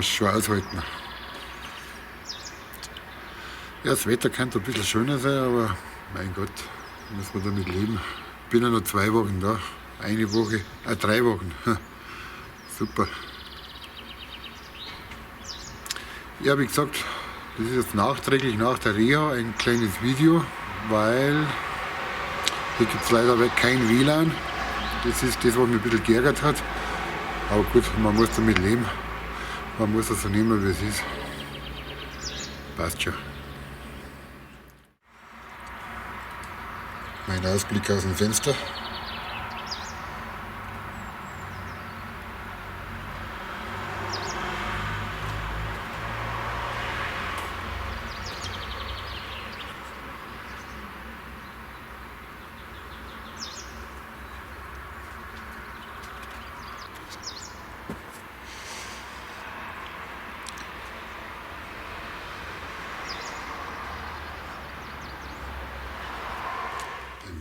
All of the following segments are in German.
muss schon aushalten. Ja, das Wetter könnte ein bisschen schöner sein, aber mein Gott, muss man damit leben. Ich bin ja noch 2 Wochen da. 1 Woche, 3 Wochen. Super. Ja, wie gesagt, das ist jetzt nachträglich nach der Reha ein kleines Video, weil hier gibt es leider kein WLAN. Das ist das, was mich ein bisschen geärgert hat. Aber gut, man muss damit leben. Man muss es so nehmen, wie es ist. Passt schon. Mein Ausblick aus dem Fenster.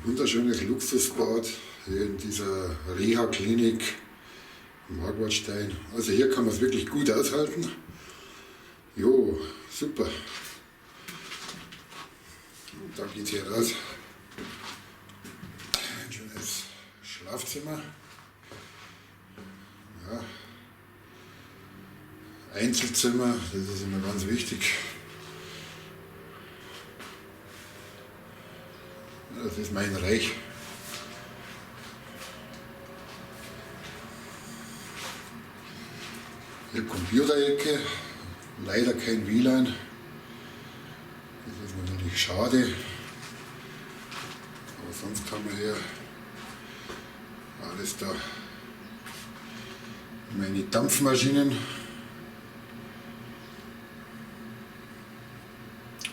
Wunderschönes Luxusbad hier in dieser Reha-Klinik im Hagwardstein. Also hier kann man es wirklich gut aushalten. Jo, super. Und dann geht es hier raus. Ein schönes Schlafzimmer. Ja. Einzelzimmer, das ist immer ganz wichtig. Das ist mein Reich. Hier Computerecke, leider kein WLAN. Das ist natürlich schade. Aber sonst haben wir hier alles da. Meine Dampfmaschinen.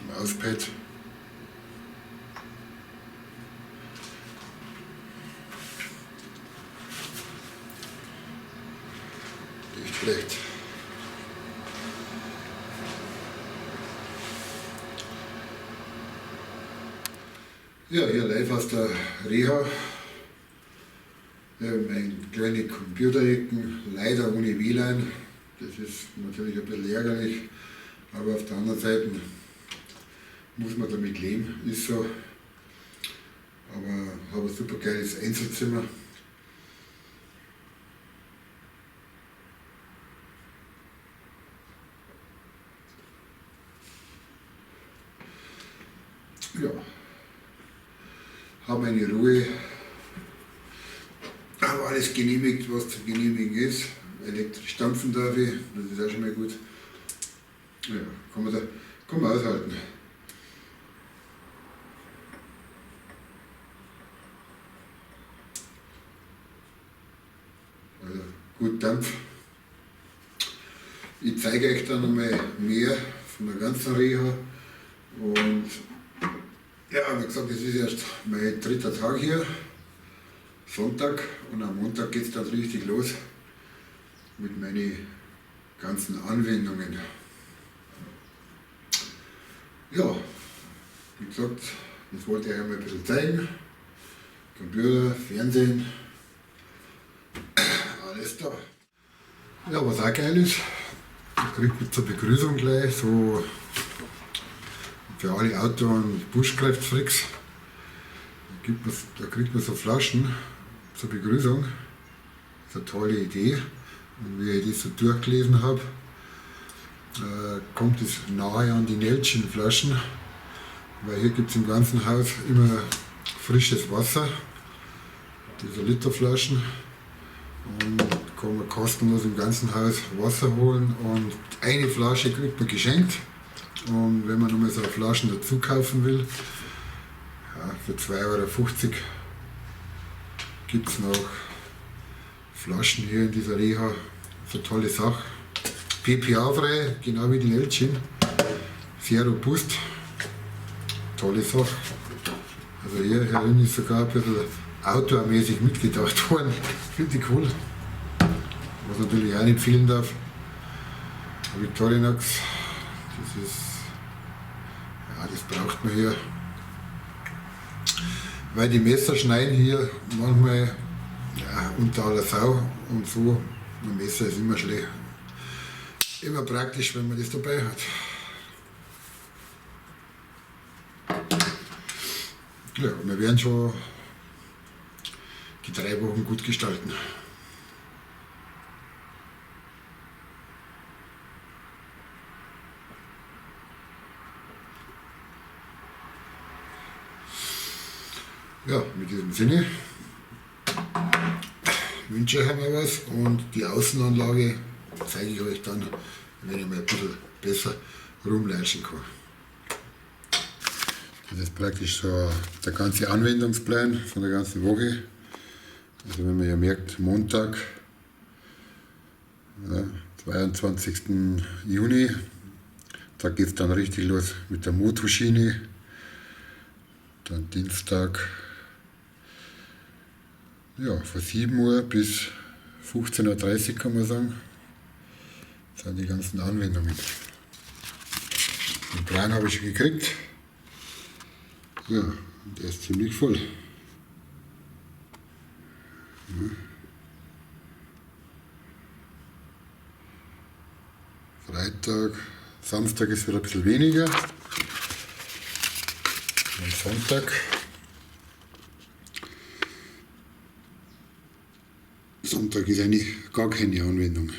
Mauspad. Schlecht. Ja, hier live aus der Reha. Ja, meine kleine Computerecken, leider ohne WLAN. Das ist natürlich ein bisschen ärgerlich, aber auf der anderen Seite muss man damit leben, ist so. Aber habe ein super geiles Einzelzimmer. Ja, habe meine Ruhe, habe alles genehmigt, was zu genehmigen ist. Elektrisch dampfen darf ich, das ist auch schon mal gut. Ja, kann man aushalten. Also gut Dampf. Ich zeige euch dann nochmal mehr von der ganzen Reha. Und ja, wie gesagt, das ist erst mein 3. Tag hier, Sonntag, und am Montag geht es dann richtig los mit meinen ganzen Anwendungen. Ja, wie gesagt, das wollte ich euch mal ein bisschen zeigen. Computer, Fernsehen, alles da. Ja, was auch geil ist, ich kriege zur Begrüßung gleich so für alle Auto- und Buschkräftfreaks, da kriegt man so Flaschen zur Begrüßung. Das ist eine tolle Idee. Und wie ich das so durchgelesen habe, kommt es nahe an die Neltschen-Flaschen, weil hier gibt es im ganzen Haus immer frisches Wasser, diese Literflaschen, und kann man kostenlos im ganzen Haus Wasser holen, und eine Flasche kriegt man geschenkt. Und wenn man nochmal so eine Flaschen dazu kaufen will, ja, für 2,50 € gibt es noch Flaschen hier in dieser Reha. Das ist eine tolle Sache. PPA-frei, genau wie die Neltschen. Sehr robust. Tolle Sache. Also hier herin ist sogar ein bisschen outdoormäßig mitgedacht worden. Finde ich cool. Was natürlich auch nicht fehlen darf. Victorinox, das ist, ja, das braucht man hier. Weil die Messer schneiden hier manchmal, ja, unter aller Sau und so. Ein Messer ist immer schlecht. immer praktisch, wenn man das dabei hat. Ja, wir werden schon die 3 Wochen gut gestalten. Ja, mit diesem Sinne wünsche ich euch mal was und die Außenanlage zeige ich euch dann, wenn ich mal ein bisschen besser rumlatschen kann. Das ist praktisch so der ganze Anwendungsplan von der ganzen Woche. Also wenn man ja merkt, Montag, ja, 22. Juni, da geht es dann richtig los mit der Motoschiene. Dann Dienstag, ja, von 7 Uhr bis 15:30 Uhr kann man sagen, sind die ganzen Anwendungen. Den Plan habe ich schon gekriegt. Ja, und der ist ziemlich voll. Ja. Freitag, Samstag ist wieder ein bisschen weniger. Und Sonntag. Sonntag ist eigentlich gar keine Anwendung.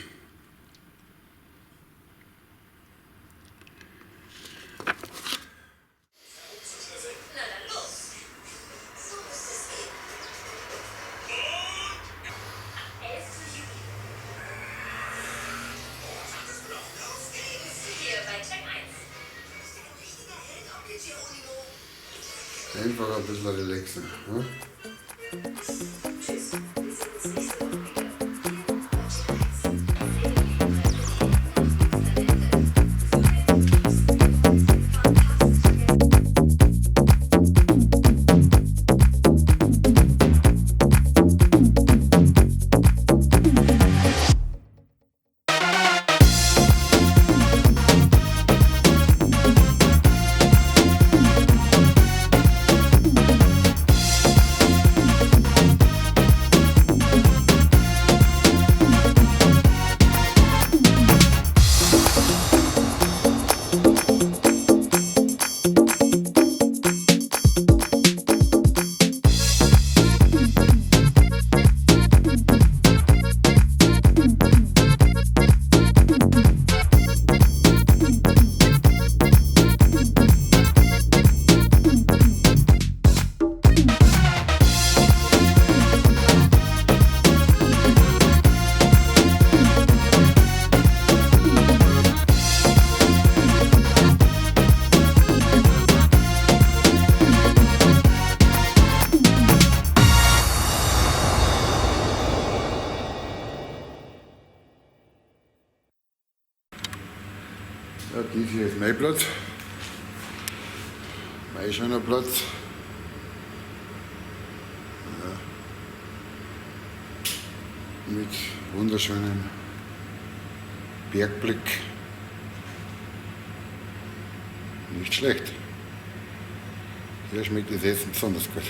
Einfach ein bisschen relaxen. Ja? Ja, dies hier ist mein Platz, mein schöner Platz. Ja. Mit wunderschönem Bergblick. Nicht schlecht. Hier schmeckt das Essen besonders gut.